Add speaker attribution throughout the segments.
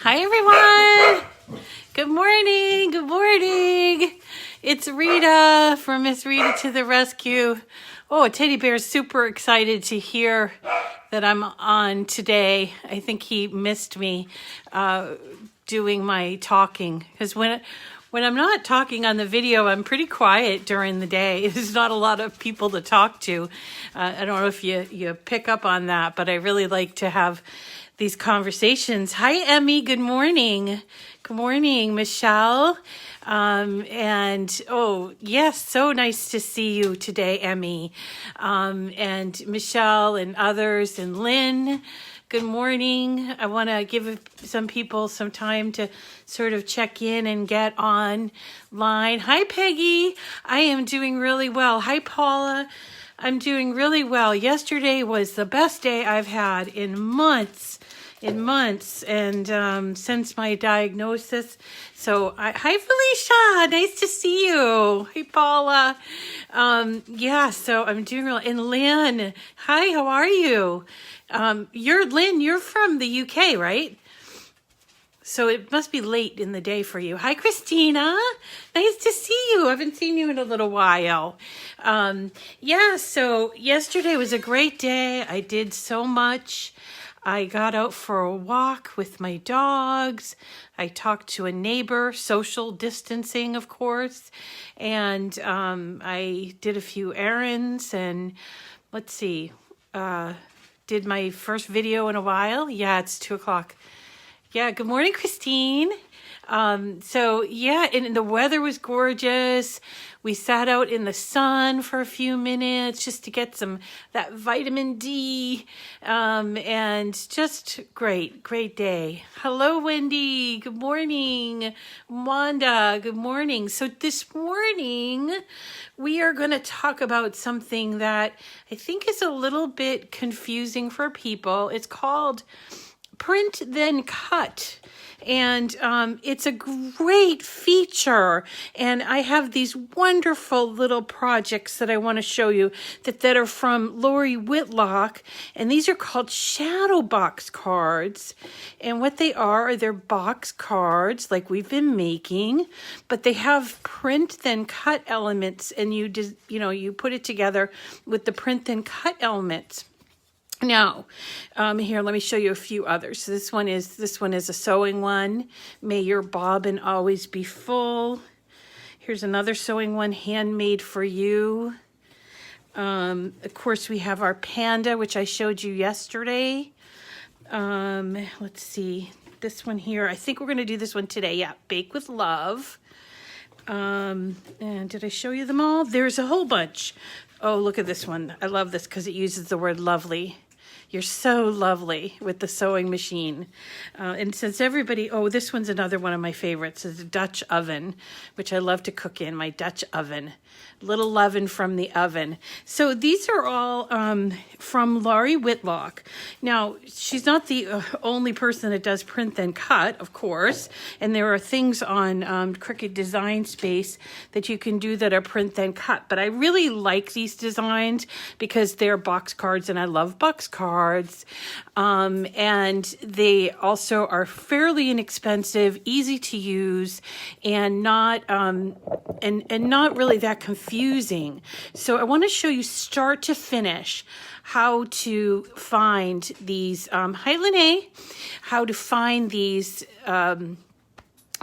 Speaker 1: Hi everyone! Good morning, good morning! It's Rita from Miss Rita to the Rescue. Oh, Teddy Bear is super excited to hear that I'm on today. I think he missed me doing my talking, because when I'm not talking on the video, I'm pretty quiet during the day. There's not a lot of people to talk to. I don't know if you pick up on that, but I really like to have these conversations. Hi, Emmy. Good morning. Good morning, Michelle. And oh, yes, so nice to see you today, Emmy. And Michelle and others and Lynn. Good morning. I want to give some people some time to sort of check in and get online. Hi, Peggy. I am doing really well. Hi, Paula. I'm doing really well. Yesterday was the best day I've had in months. And since my diagnosis. So hi, Felicia. Nice to see you. Hey, Paula. Yeah, so I'm doing real. And Lynn, hi, how are you? You're from the UK, right? So it must be late in the day for you. Hi, Christina. Nice to see you. I haven't seen you in a little while. Yeah, so yesterday was a great day. I did so much. I got out for a walk with my dogs. I talked to a neighbor, social distancing, of course. And I did a few errands and let's see, did my first video in a while. Yeah, it's 2:00. Yeah, good morning, Christine. So yeah, and the weather was gorgeous. We sat out in the sun for a few minutes just to get that vitamin D, and just great day. Hello, Wendy. Good morning. Wanda, good morning. So this morning, we are going to talk about something that I think is a little bit confusing for people. It's called Print Then Cut. And it's a great feature. And I have these wonderful little projects that I want to show you that are from Lori Whitlock. And these are called Shadowbox Cards. And what they are they're box cards like we've been making, but they have print then cut elements, and you put it together with the print then cut elements. Now, here, let me show you a few others. So this one is a sewing one. May your bobbin always be full. Here's another sewing one, handmade for you. Of course, we have our panda, which I showed you yesterday. Let's see, this one here. I think we're going to do this one today. Yeah, Bake with Love. And did I show you them all? There's a whole bunch. Oh, look at this one. I love this because it uses the word lovely. You're so lovely with the sewing machine. And since this one's another one of my favorites, is a Dutch oven, which I love to cook in, my Dutch oven. Little oven from the oven. So these are all from Lori Whitlock. Now, she's not the only person that does print then cut, of course. And there are things on Cricut Design Space that you can do that are print then cut. But I really like these designs because they're box cards, and I love box cards. And they also are fairly inexpensive, easy to use, and not not really that confusing. So I want to show you start to finish how to find these. Hi, Lene. How to find these.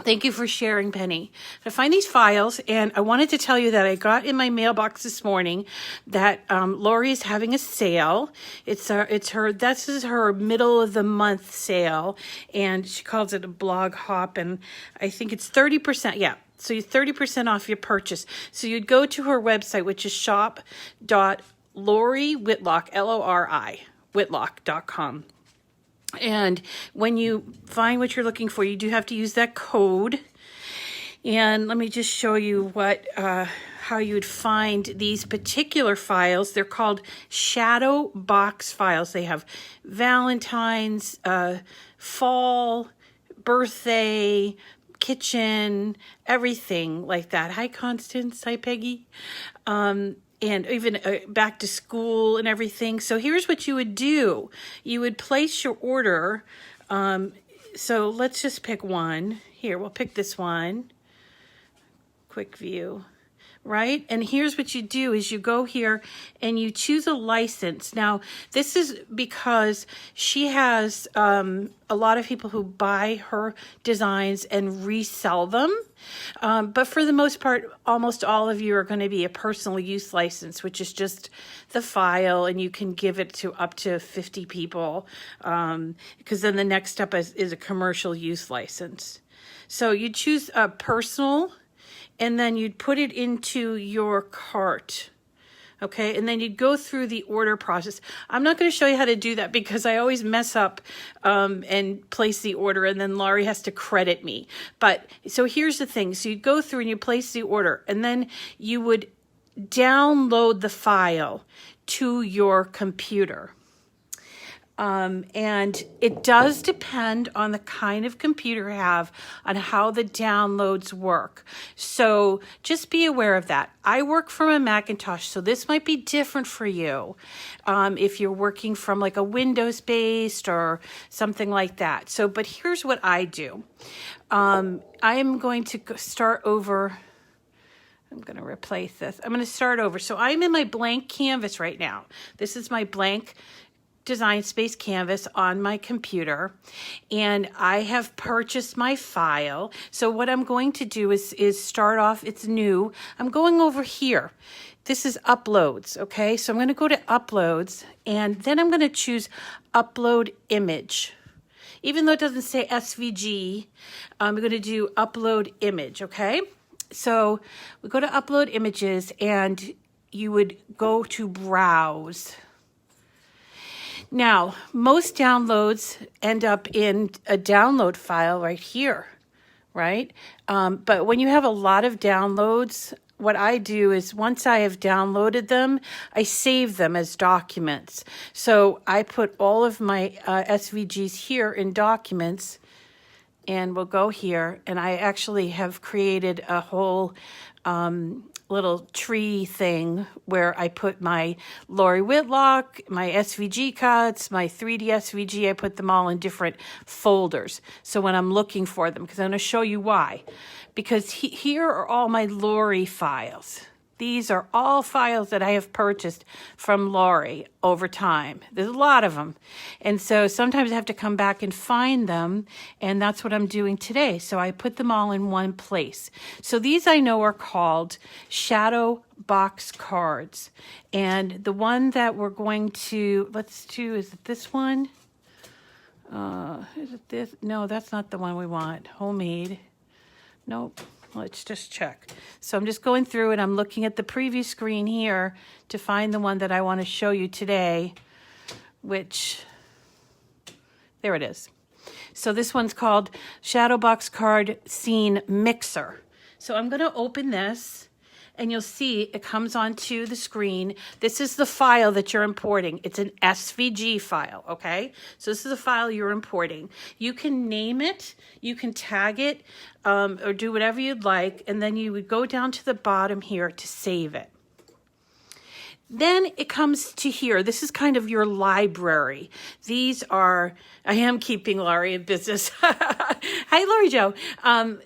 Speaker 1: Thank you for sharing, Penny. To find these files, and I wanted to tell you that I got in my mailbox this morning that Lori is having a sale. This is her middle of the month sale, and she calls it a blog hop, and I think it's 30%. Yeah. So you're 30% off your purchase. So you'd go to her website, which is shop.loriwhitlock, Lori, whitlock.com. And when you find what you're looking for, you do have to use that code. And let me just show you how you would find these particular files. They're called Shadowbox files. They have Valentine's, fall, birthday, kitchen, everything like that. Hi, Constance. Hi, Peggy. And even back to school and everything. So here's what you would do. You would place your order So let's just pick one. Here, we'll pick this one. Quick view. Right? And here's what you do is you go here and you choose a license. Now, this is because she has a lot of people who buy her designs and resell them. But for the most part, almost all of you are going to be a personal use license, which is just the file, and you can give it to up to 50 people, because then the next step is a commercial use license. So you choose a personal, and then you'd put it into your cart, okay? And then you'd go through the order process. I'm not going to show you how to do that because I always mess up and place the order, and then Lori has to credit me. But so here's the thing. So you'd go through and you place the order, and then you would download the file to your computer. And it does depend on the kind of computer you have on how the downloads work. So just be aware of that. I work from a Macintosh, so this might be different for you if you're working from like a Windows-based or something like that. So, but here's what I do. I am going to start over. I'm going to replace this. I'm going to start over. So I'm in my blank canvas right now. This is my blank Design Space canvas on my computer, and I have purchased my file. So what I'm going to do is start off, it's new. I'm going over here. This is uploads, okay? So I'm going to go to uploads, and then I'm going to choose upload image. Even though it doesn't say SVG, I'm going to do upload image, okay? So we go to upload images, and you would go to browse. Now, most downloads end up in a download file right here, right? But when you have a lot of downloads, what I do is once I have downloaded them, I save them as documents. So I put all of my SVGs here in documents, and we'll go here, and I actually have created a whole little tree thing where I put my Lori Whitlock, my SVG cuts, my 3D SVG, I put them all in different folders. So when I'm looking for them, because I'm going to show you why. Because here are all my Lori files. These are all files that I have purchased from Lori over time. There's a lot of them. And so sometimes I have to come back and find them, and that's what I'm doing today. So I put them all in one place. So these I know are called Shadowbox Cards. And the one that we're going to, let's do, is it this one? Is it this? No, that's not the one we want. Homemade. Nope. Let's just check. So I'm just going through and I'm looking at the preview screen here to find the one that I want to show you today, which, there it is. So this one's called Shadowbox Card Scene Mixer. So I'm going to open this, and you'll see it comes onto the screen. This is the file that you're importing. It's an SVG file, okay? So this is the file you're importing. You can name it, you can tag it, or do whatever you'd like, and then you would go down to the bottom here to save it. Then it comes to here. This is kind of your library. These are, I am keeping Lori in business. Hi, Lori Jo.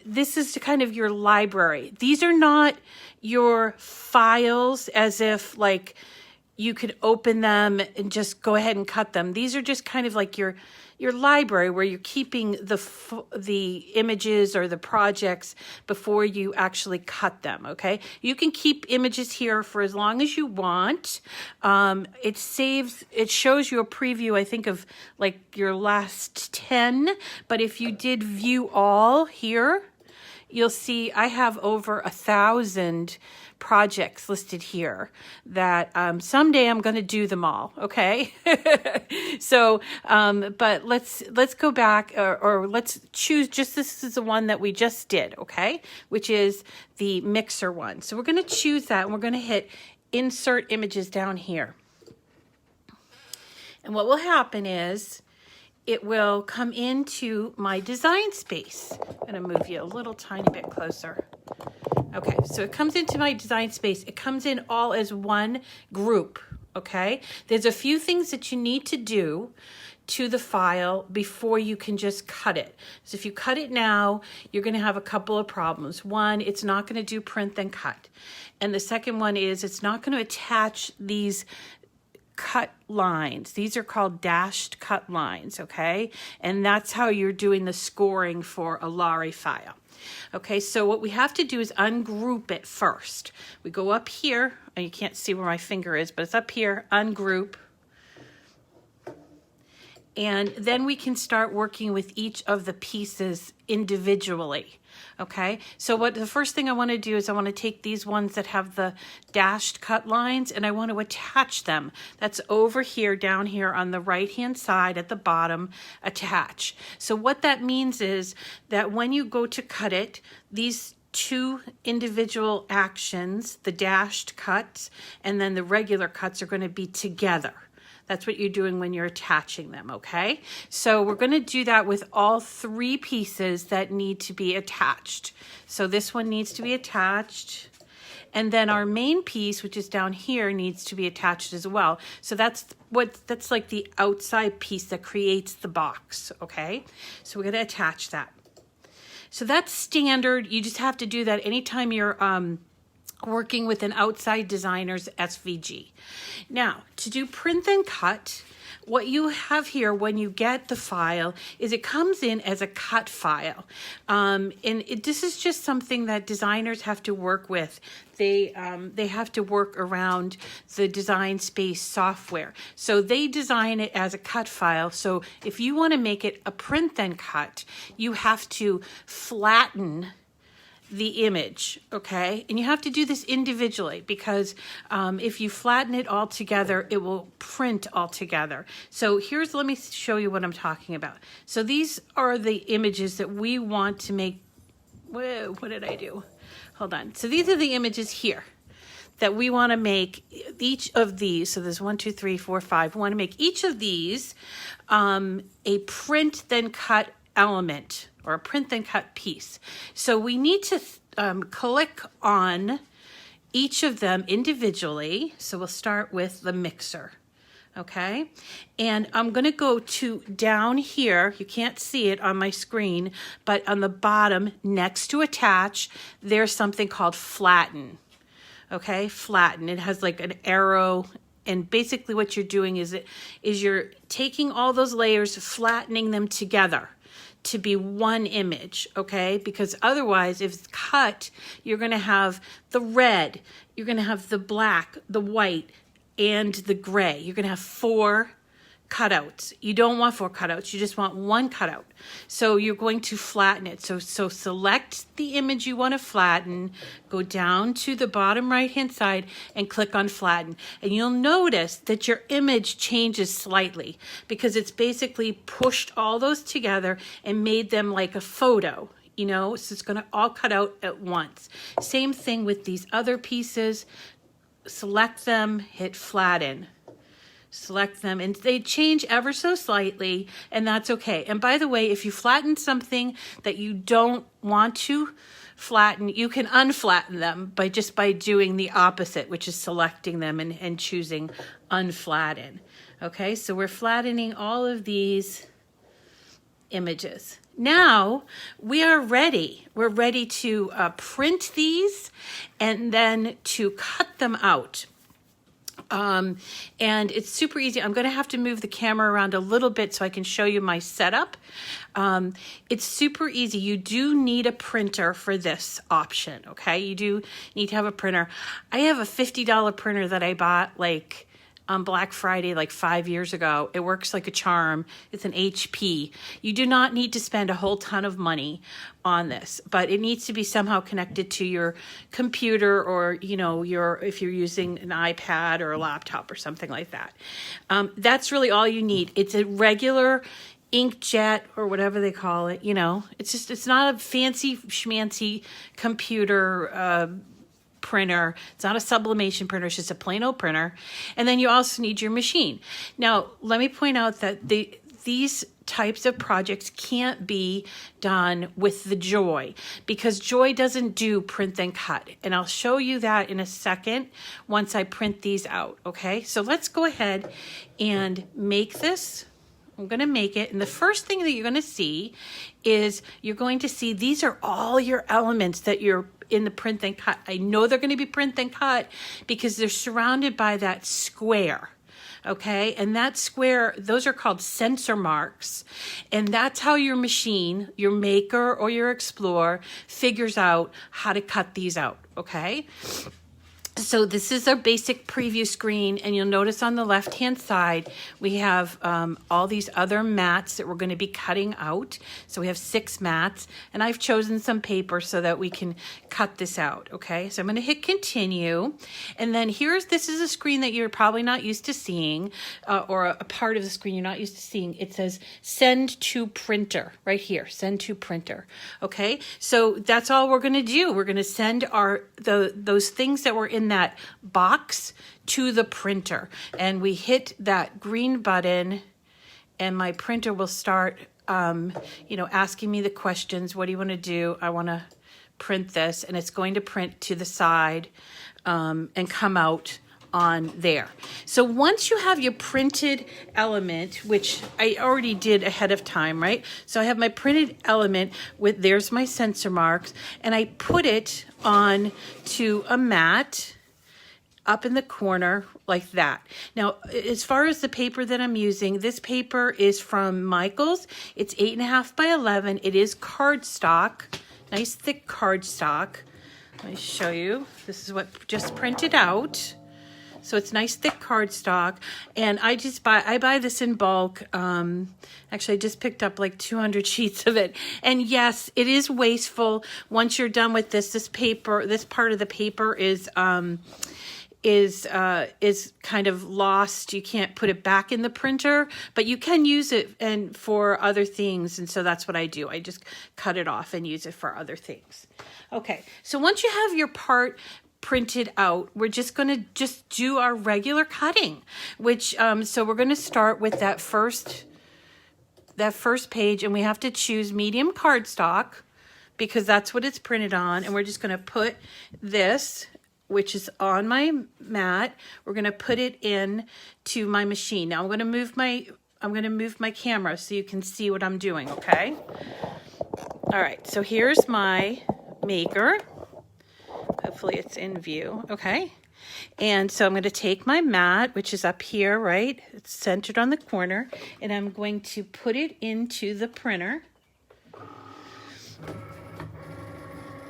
Speaker 1: This is kind of your library. These are not your files as if like you could open them and just go ahead and cut them. These are just kind of like your library where you're keeping the images or the projects before you actually cut them, okay? You can keep images here for as long as you want. It shows you a preview, I think, of like your last 10, but if you did view all here, you'll see I have over 1,000 projects listed here that someday I'm going to do them all, okay? So, but let's go back or let's choose just this is the one that we just did, okay? Which is the mixer one. So we're going to choose that, and we're going to hit Insert Images down here. And what will happen is it will come into my design space. I'm going to move you a little tiny bit closer. Okay, so it comes into my design space. It comes in all as one group, okay? There's a few things that you need to do to the file before you can just cut it. So if you cut it now, you're going to have a couple of problems. One, it's not going to do print then cut. And the second one is it's not going to attach these cut lines. These are called dashed cut lines, okay? And that's how you're doing the scoring for a Lori file. Okay, so what we have to do is ungroup it first. We go up here, and you can't see where my finger is, but it's up here, ungroup. And then we can start working with each of the pieces individually, okay? So what the first thing I want to do is I want to take these ones that have the dashed cut lines and I want to attach them. That's over here, down here on the right-hand side at the bottom, attach. So what that means is that when you go to cut it, these two individual actions, the dashed cuts and then the regular cuts, are going to be together. That's what you're doing when you're attaching them, okay? So we're going to do that with all three pieces that need to be attached. So this one needs to be attached. And then our main piece, which is down here, needs to be attached as well. So that's like the outside piece that creates the box, okay? So we're going to attach that. So that's standard. You just have to do that anytime you're working with an outside designer's SVG. Now, to do print then cut, what you have here when you get the file is it comes in as a cut file. This is just something that designers have to work with. They have to work around the Design Space software. So they design it as a cut file. So if you want to make it a print then cut, you have to flatten the image, okay? And you have to do this individually because if you flatten it all together, it will print all together. So let me show you what I'm talking about. So these are the images that we want to make. Whoa, what did I do? Hold on. So these are the images here that we want to make each of these. So there's 1, 2, 3, 4, 5. We want to make each of these a print then cut element, or a print then cut piece. So we need to click on each of them individually. So we'll start with the mixer, okay? And I'm gonna go to down here, you can't see it on my screen, but on the bottom next to attach, there's something called flatten, okay? Flatten, it has like an arrow. And basically what you're doing is you're taking all those layers, flattening them together to be one image, okay? Because otherwise, if it's cut, you're gonna have the red, you're gonna have the black, the white, and the gray. You're gonna have 4 cutouts. You don't want 4 cutouts, you just want 1 cutout. So you're going to flatten it. So select the image you want to flatten, go down to the bottom right-hand side and click on flatten. And you'll notice that your image changes slightly because it's basically pushed all those together and made them like a photo, you know? So it's gonna all cut out at once. Same thing with these other pieces. Select them, hit flatten. Select them, and they change ever so slightly, and that's okay. And by the way, if you flatten something that you don't want to flatten, you can unflatten them by doing the opposite, which is selecting them and choosing unflatten. Okay, so we're flattening all of these images. Now we are ready. We're ready to print these and then to cut them out. And it's super easy. I'm going to have to move the camera around a little bit so I can show you my setup. It's super easy. You do need a printer for this option, okay? You do need to have a printer. I have a $50 printer that I bought like on Black Friday like 5 years ago. It works like a charm. It's an HP. You do not need to spend a whole ton of money on this, but it needs to be somehow connected to your computer or, you know, if you're using an iPad or a laptop or something like that. That's really all you need. It's a regular inkjet or whatever they call it, you know. It's not a fancy schmancy computer printer. It's not a sublimation printer. It's just a plain old printer. And then you also need your machine. Now, let me point out that these types of projects can't be done with the Joy because Joy doesn't do print then cut. And I'll show you that in a second once I print these out, okay? So let's go ahead and make this, I'm going to make it. And the first thing that you're going to see is you're going to see these are all your elements that you're in the print then cut. I know they're going to be print then cut because they're surrounded by that square. Okay, and that square, those are called sensor marks. And that's how your machine, your Maker or your Explorer, figures out how to cut these out, okay? So this is our basic preview screen, and you'll notice on the left-hand side, we have all these other mats that we're going to be cutting out. So we have 6 mats, and I've chosen some paper so that we can cut this out, okay? So I'm going to hit continue, and then this is a screen that you're probably not used to seeing, or a part of the screen you're not used to seeing. It says send to printer, right here, send to printer, okay? So that's all we're going to do. We're going to send those things that were in that box to the printer, and we hit that green button and my printer will start asking me the questions. What do you want to do? I want to print this, and it's going to print to the side and come out on there. So once you have your printed element, which I already did ahead of time, right? So I have my printed element there's my sensor marks, and I put it on to a mat up in the corner like that. Now, as far as the paper that I'm using, this paper is from Michaels. It's 8.5 by 11. It is cardstock, nice thick cardstock. Let me show you. This is what just printed out. So it's nice thick cardstock, and I buy this in bulk. Actually, I just picked up like 200 sheets of it. And yes, it is wasteful. Once you're done with this paper, this part of the paper is kind of lost. You can't put it back in the printer, but you can use it for other things. And so that's what I do. I just cut it off and use it for other things. Okay, so once you have your part printed out, we're just going to do our regular cutting, which so we're going to start with that first page, and we have to choose medium cardstock because that's what it's printed on. And we're just going to put this, which is on my mat, we're going to put it in to my machine. Now I'm going to move my camera so you can see what I'm doing, okay? All right, so here's my Maker. Hopefully it's in view, okay? And so I'm going to take my mat, which is up here, right? It's centered on the corner, and I'm going to put it into the printer.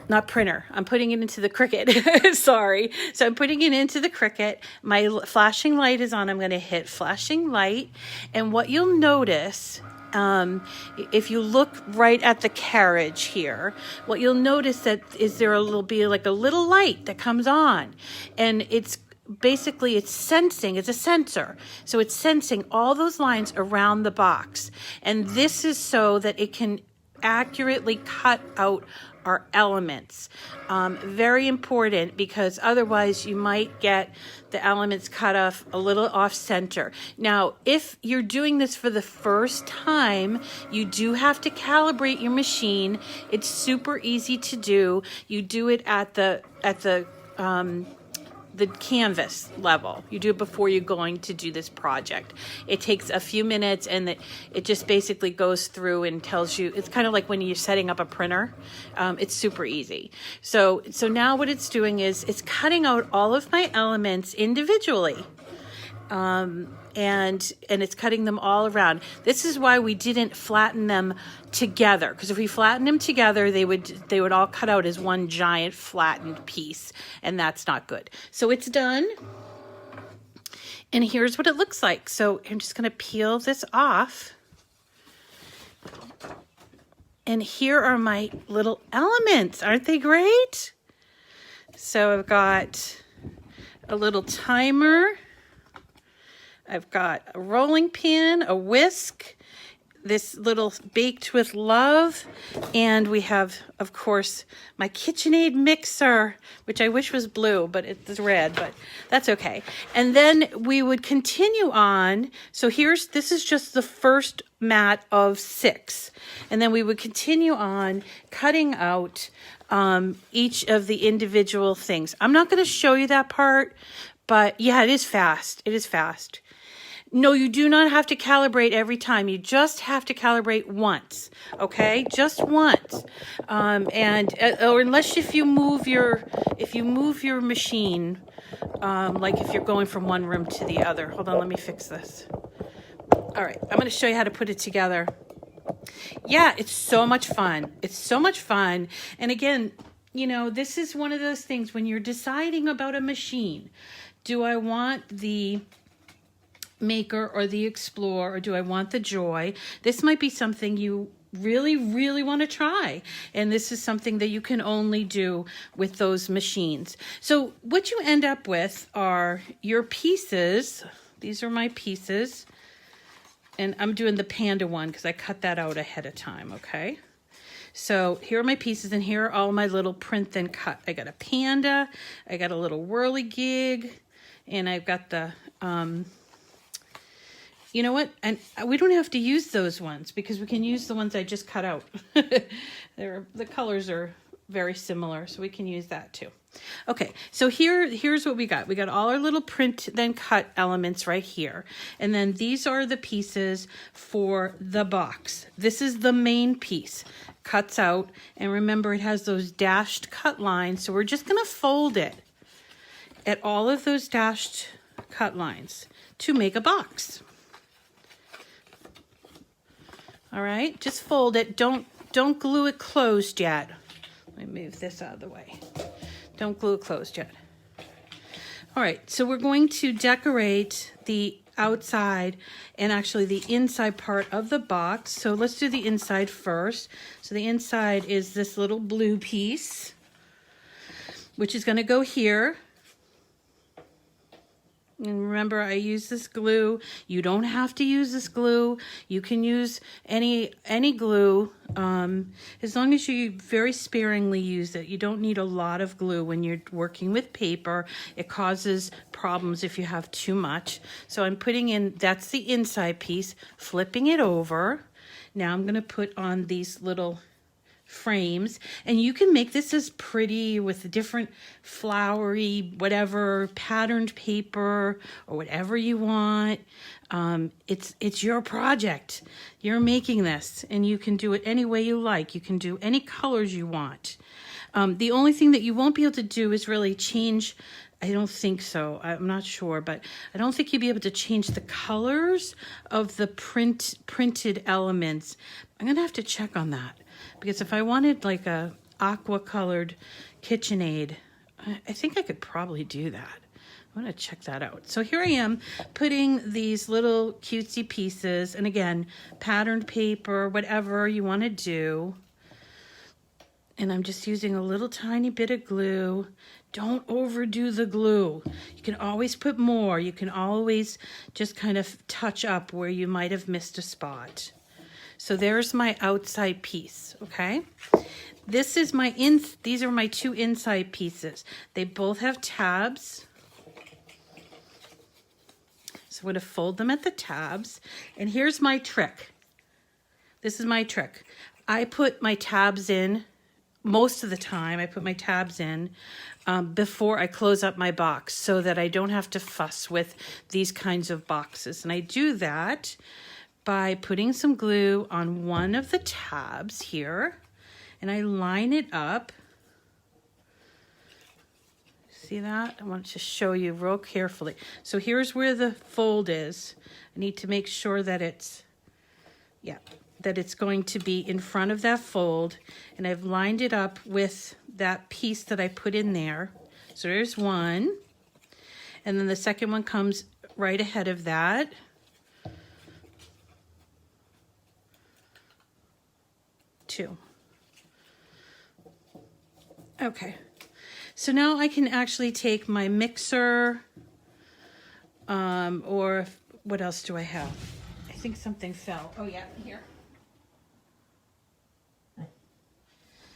Speaker 1: Not printer, I'm putting it into the Cricut. Sorry. So I'm putting it into the Cricut. My flashing light is on. I'm going to hit flashing light. And what you'll notice, if you look right at the carriage here, what you'll notice that is there'll be like a little light that comes on. And it's basically, it's sensing, it's a sensor. So it's sensing all those lines around the box. And this is so that it can accurately cut out our elements. Very important, because otherwise you might get the elements cut off a little off center. Now, if you're doing this for the first time, you do have to calibrate your machine. It's super easy to do. You do it at the canvas level. You do it before you're going to do this project. It takes a few minutes, and it just basically goes through and tells you. It's kind of like when you're setting up a printer. It's super easy. So now what it's doing is it's cutting out all of my elements individually. And it's cutting them all around. This is why we didn't flatten them together, because if we flattened them together, they would all cut out as one giant flattened piece, and that's not good. So it's done, and here's what it looks like. So I'm just going to peel this off, and here are my little elements. Aren't they great? So I've got a little timer. I've got a rolling pin, a whisk, this little baked with love, and we have, of course, my KitchenAid mixer, which I wish was blue, but it's red, but that's okay. And then we would continue on. So this is just the first mat of 6. And then we would continue on cutting out each of the individual things. I'm not going to show you that part, but yeah, it is fast. It is fast. No, you do not have to calibrate every time. You just have to calibrate once, okay? Just once. Or unless if you move your machine, like if you're going from one room to the other. Hold on, let me fix this. All right, I'm going to show you how to put it together. Yeah, it's so much fun. It's so much fun. And again, you know, this is one of those things when you're deciding about a machine. Do I want the Maker or the Explore, or do I want the Joy? This might be something you really, really want to try. And this is something that you can only do with those machines. So what you end up with are your pieces. These are my pieces. And I'm doing the panda one because I cut that out ahead of time, okay? So here are my pieces, and here are all my little print then cut. I got a panda, I got a little whirligig, and I've got the, you know what? And we don't have to use those ones because we can use the ones I just cut out. The colors are very similar, so we can use that too. Okay, so here's what we got. We got all our little print then cut elements right here. And then these are the pieces for the box. This is the main piece. Cuts out, and remember it has those dashed cut lines, so we're just going to fold it at all of those dashed cut lines to make a box. All right, just fold it. Don't glue it closed yet. Let me move this out of the way. Don't glue it closed yet. All right, so we're going to decorate the outside and actually the inside part of the box. So let's do the inside first. So the inside is this little blue piece, which is going to go here. And remember, I use this glue. You don't have to use this glue. You can use any glue, as long as you very sparingly use it. You don't need a lot of glue when you're working with paper. It causes problems if you have too much. So I'm putting in, that's the inside piece, flipping it over. Now I'm going to put on these little frames, and you can make this as pretty with different flowery whatever patterned paper or whatever you want. It's your project. You're making this, and you can do it any way you like. You can do any colors you want. The only thing that you won't be able to do is really change, I don't think so, I'm not sure, but I don't think you'll be able to change the colors of the printed elements. I'm gonna have to check on that. Because if I wanted like a aqua colored KitchenAid, I think I could probably do that. I want to check that out. So here I am putting these little cutesy pieces, and again, patterned paper, whatever you want to do. And I'm just using a little tiny bit of glue. Don't overdo the glue. You can always put more. You can always just kind of touch up where you might have missed a spot. So there's my outside piece, okay? This is these are my two inside pieces. They both have tabs. So I'm going to fold them at the tabs. And here's my trick. This is my trick. I put my tabs in, most of the time I put my tabs in before I close up my box so that I don't have to fuss with these kinds of boxes. And I do that by putting some glue on one of the tabs here, and I line it up. See that? I want to show you real carefully. So here's where the fold is. I need to make sure that it's going to be in front of that fold, and I've lined it up with that piece that I put in there. So there's one, and then the second one comes right ahead of that. Two. Okay, so now I can actually take my mixer, or what else do I have? I think something fell. Oh yeah, here.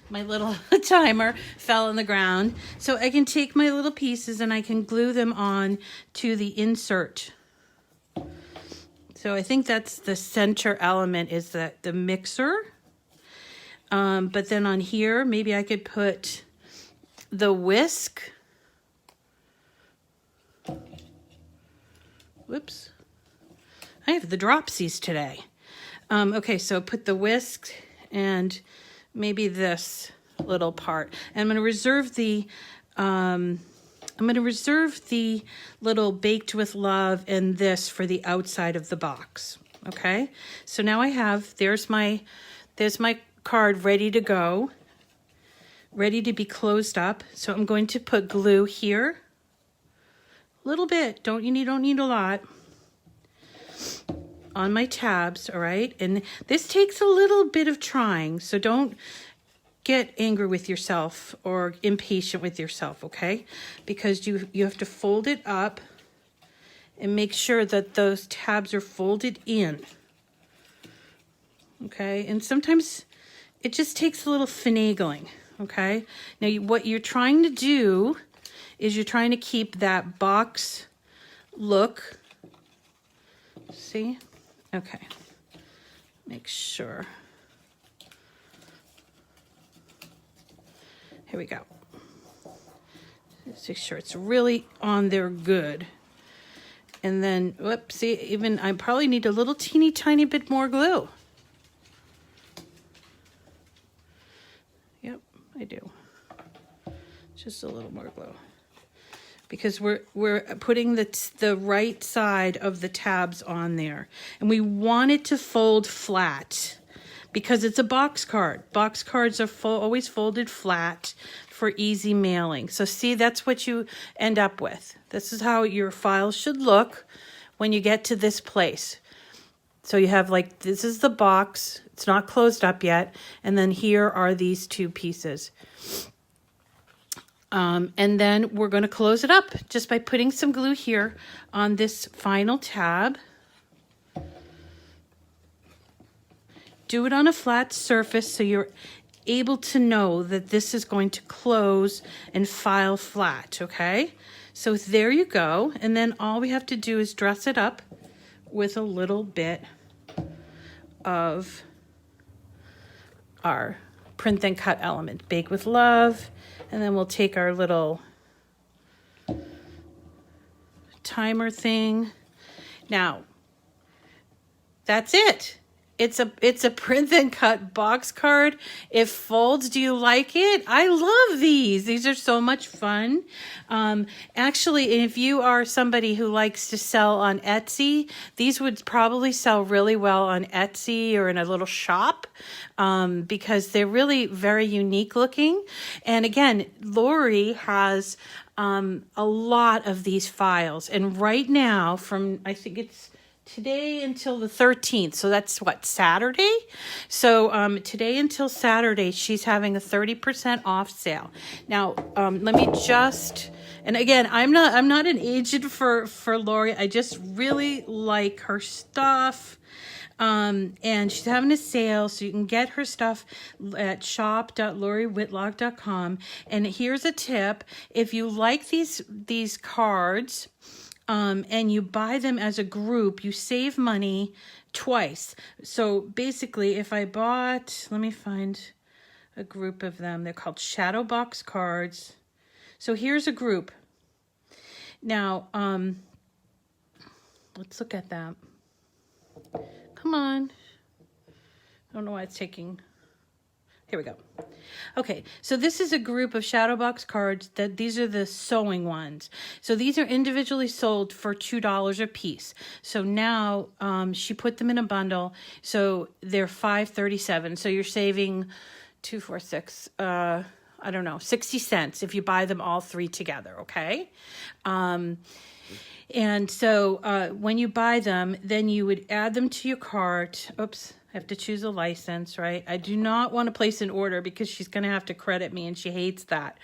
Speaker 1: My little timer fell on the ground. So I can take my little pieces and I can glue them on to the insert. So I think that's the center element, is the mixer. But then on here, maybe I could put the whisk. Whoops. I have the dropsies today. Okay, so put the whisk and maybe this little part. And I'm going to reserve the little baked with love and this for the outside of the box. Okay, so now I have, there's my card ready to go, ready to be closed up. So I'm going to put glue here, a little bit, don't need a lot, on my tabs. All right, and this takes a little bit of trying, so don't get angry with yourself or impatient with yourself, okay? Because you have to fold it up and make sure that those tabs are folded in. Okay, and sometimes it just takes a little finagling, okay? Now what you're trying to do is you're trying to keep that box look. See? Okay. Make sure. Here we go. Just make sure it's really on there good. And then, whoops, see, even I probably need a little teeny tiny bit more glue. Yep, I do. Just a little more glue. Because we're putting the right side of the tabs on there. And we want it to fold flat because it's a box card. Box cards are always folded flat for easy mailing. So see, that's what you end up with. This is how your file should look when you get to this place. So you have like, this is the box. It's not closed up yet. And then here are these two pieces. And then we're going to close it up just by putting some glue here on this final tab. Do it on a flat surface so you're able to know that this is going to close and file flat, okay? So there you go. And then all we have to do is dress it up with a little bit of our print then cut element. Bake with love. And then we'll take our little timer thing. Now, that's it. It's a print and cut box card. It folds. Do you like it? I love these. These are so much fun. Actually, if you are somebody who likes to sell on Etsy, these would probably sell really well on Etsy or in a little shop because they're really very unique looking. And again, Lori has a lot of these files. And right now, from I think it's today until the 13th. So that's what, Saturday? So today until Saturday, she's having a 30% off sale. Now, let me just, and again, I'm not an agent for Lori. I just really like her stuff. And she's having a sale, so you can get her stuff at shop.loriwhitlock.com. And here's a tip. If you like these cards, and you buy them as a group, you save money twice. So basically, if I bought, let me find a group of them. They're called Shadowbox Cards. So here's a group. Now, let's look at that. Come on. I don't know why it's taking. Here we go. Okay, so this is a group of Shadowbox cards. These are the sewing ones. So these are individually sold for $2 a piece. So now she put them in a bundle. So they're $5.37. So you're saving 2, 4, 6. I don't know, 60 cents if you buy them all three together. Okay. And so when you buy them, then you would add them to your cart. Oops. I have to choose a license, right? I do not want to place an order because she's going to have to credit me and she hates that.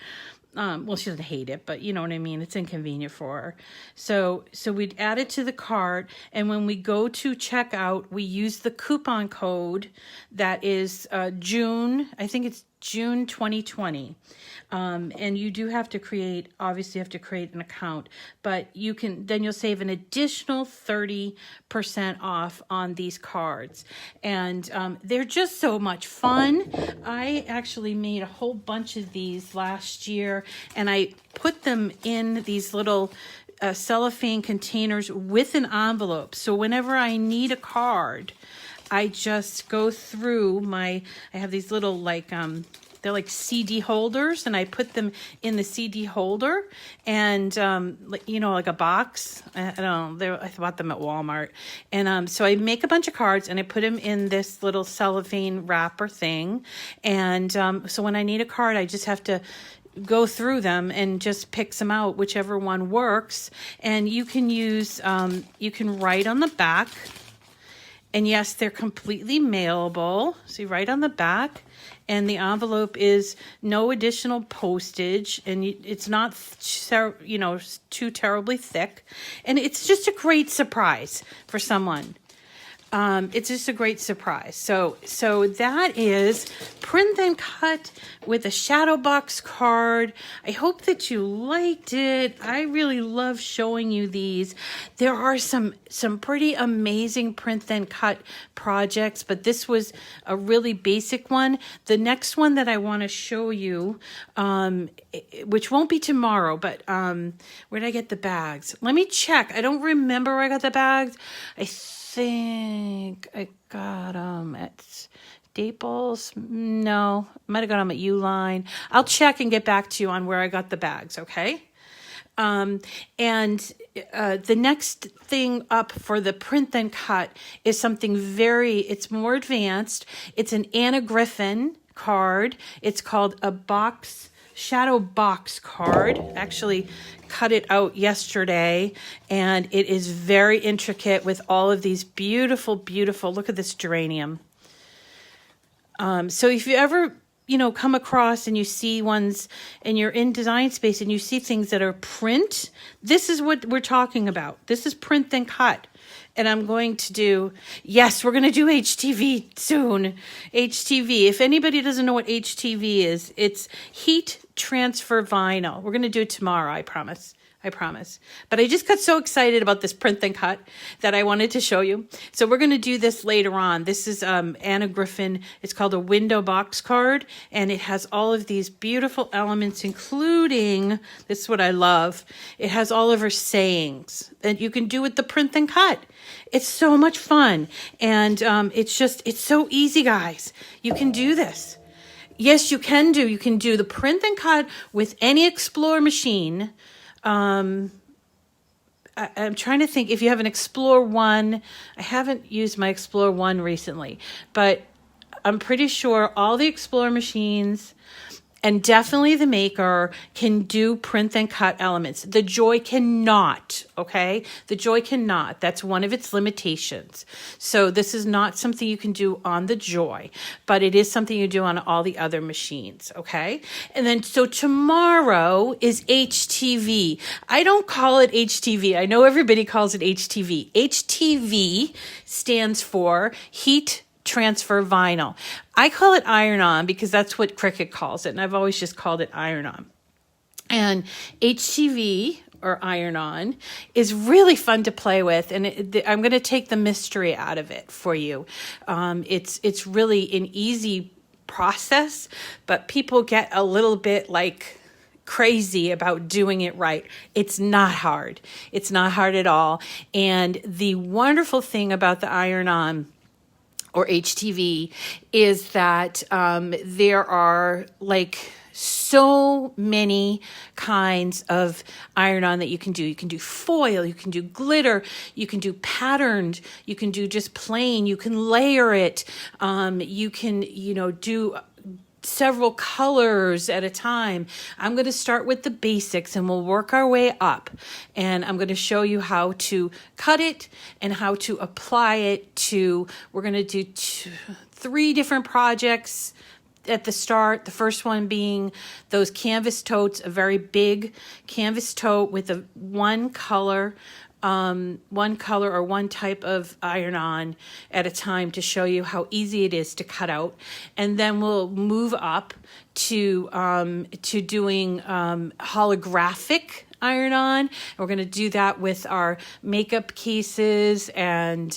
Speaker 1: Well, she doesn't hate it, but you know what I mean? It's inconvenient for her. So we'd add it to the cart. And when we go to checkout, we use the coupon code that is June, I think it's June 2020. And you do have to obviously have to create an account, but then you'll save an additional 30% off on these cards. And they're just so much fun. I actually made a whole bunch of these last year and I put them in these little cellophane containers with an envelope. So whenever I need a card, I just go through I have these little they're like CD holders, and I put them in the CD holder, and like a box. I don't know. I bought them at Walmart, and so I make a bunch of cards and I put them in this little cellophane wrapper thing, and so when I need a card, I just have to go through them and just pick some out, whichever one works. And you can use you can write on the back, and yes, they're completely mailable. So you write on the back. And the envelope is no additional postage, and it's not, too terribly thick. And it's just a great surprise for someone. It's just a great surprise. So that is Print and Cut with a Shadowbox card. I hope that you liked it. I really love showing you these. There are some pretty amazing Print and Cut projects, but this was a really basic one. The next one that I want to show you, which won't be tomorrow, but where did I get the bags? Let me check. I don't remember where I got the bags. I think I got them at Staples. No, I might have got them at Uline. I'll check and get back to you on where I got the bags, okay? And the next thing up for the Print and Cut is something it's more advanced. It's an Anna Griffin card. It's called a Shadowbox card. Actually cut it out yesterday, and it is very intricate with all of these beautiful, look at this geranium. So if you ever, come across and you see ones and you're in Design Space and you see things that are print, this is what we're talking about. This is Print and Cut. And I'm going to do, yes, we're going to do HTV soon. HTV. If anybody doesn't know what HTV is, it's heat transfer vinyl. We're going to do it tomorrow, I promise. But I just got so excited about this Print and Cut that I wanted to show you. So we're going to do this later on. This is Anna Griffin. It's called a window box card, and it has all of these beautiful elements, including, this is what I love, it has all of her sayings that you can do with the Print and Cut. It's so much fun, and it's so easy, guys. You can do this. Yes, you can do the Print and Cut with any Explore machine. I'm trying to think if you have an Explore 1. I haven't used my Explore 1 recently, but I'm pretty sure all the Explore machines and definitely the Maker can do Print and Cut elements. The Joy cannot, okay? The Joy cannot. That's one of its limitations. So this is not something you can do on the Joy, but it is something you do on all the other machines, okay? And then, so tomorrow is HTV. I don't call it HTV. I know everybody calls it HTV. HTV stands for Heat Transfer Vinyl. I call it iron-on because that's what Cricut calls it, and I've always just called it iron-on. And HTV, or iron-on, is really fun to play with, and I'm going to take the mystery out of it for you. It's really an easy process, but people get a little bit crazy about doing it right. It's not hard. It's not hard at all. And the wonderful thing about the iron-on or HTV is that there are so many kinds of iron-on that you can do. You can do foil, you can do glitter, you can do patterned, you can do just plain, you can layer it, you can, do several colors at a time. I'm going to start with the basics and we'll work our way up. And I'm going to show you how to cut it and how to apply it to, we're going to do 3 different projects at the start. The first one being those canvas totes, a very big canvas tote with one color or one type of iron-on at a time to show you how easy it is to cut out. And then we'll move up to doing holographic iron-on. We're going to do that with our makeup cases, and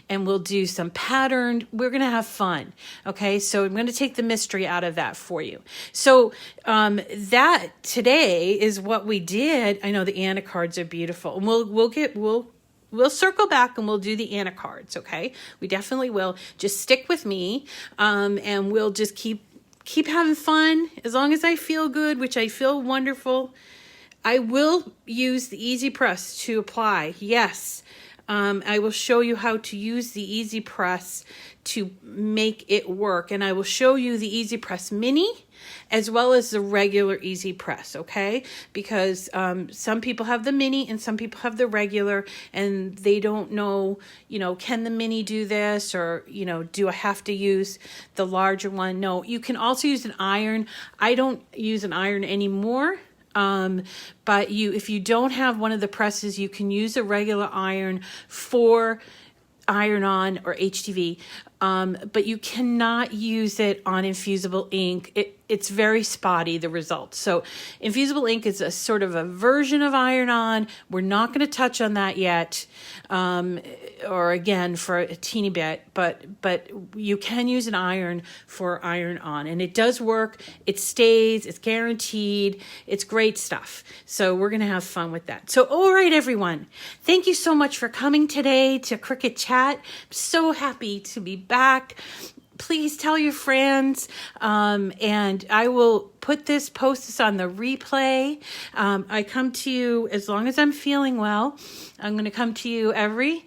Speaker 1: we'll do some patterned. We're going to have fun. Okay, so I'm going to take the mystery out of that for you. So that today is what we did. I know the Anna cards are beautiful, and we'll circle back and we'll do the Anna cards. Okay, we definitely will. Just stick with me, and we'll just keep having fun. As long as I feel good, which I feel wonderful, I will use the Easy Press to apply. Yes, I will show you how to use the Easy Press to make it work, and I will show you the Easy Press Mini as well as the regular Easy Press, okay? Because some people have the Mini and some people have the regular, and they don't know, can the Mini do this, or, do I have to use the larger one? No, you can also use an iron. I don't use an iron anymore. But if you don't have one of the presses, you can use a regular iron for iron-on or HTV, but you cannot use it on infusible ink. It's very spotty, the results. So infusible ink is a sort of a version of iron-on. We're not going to touch on that yet, or again for a teeny bit, but you can use an iron for iron-on, and it does work. It stays. It's guaranteed. It's great stuff. So we're going to have fun with that. So all right, everyone, thank you so much for coming today to Cricut Chat. I'm so happy to be back. Please tell your friends, and I will post this on the replay. I come to you as long as I'm feeling well. I'm going to come to you every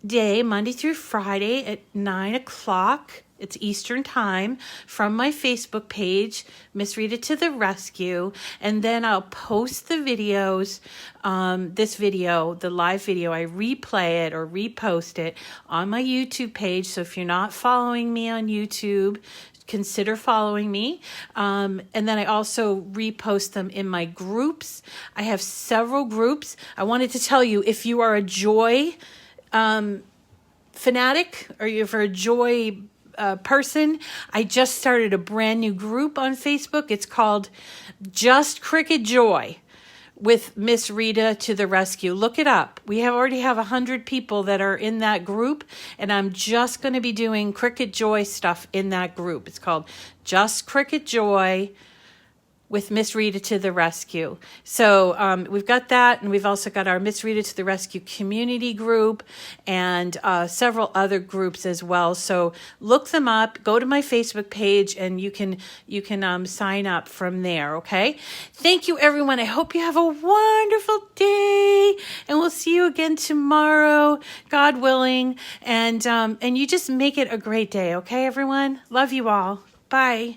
Speaker 1: day, Monday through Friday at 9 o'clock. It's Eastern time, from my Facebook page, Miss Rita to the Rescue. And then I'll post the videos, this video, the live video, I replay it or repost it on my YouTube page. So if you're not following me on YouTube, consider following me. And then I also repost them in my groups. I have several groups. I wanted to tell you, if you are a joy fanatic, or if you're a joy person, I just started a brand new group on Facebook. It's called Just Cricut Joy with Miss Rita to the Rescue. Look it up. We already have 100 people that are in that group, and I'm just going to be doing Cricut Joy stuff in that group. It's called Just Cricut Joy with Miss Rita to the Rescue. So we've got that, and we've also got our Miss Rita to the Rescue community group, and several other groups as well. So look them up, go to my Facebook page, and you can sign up from there, okay? Thank you, everyone. I hope you have a wonderful day, and we'll see you again tomorrow, God willing, and you just make it a great day, okay, everyone? Love you all. Bye.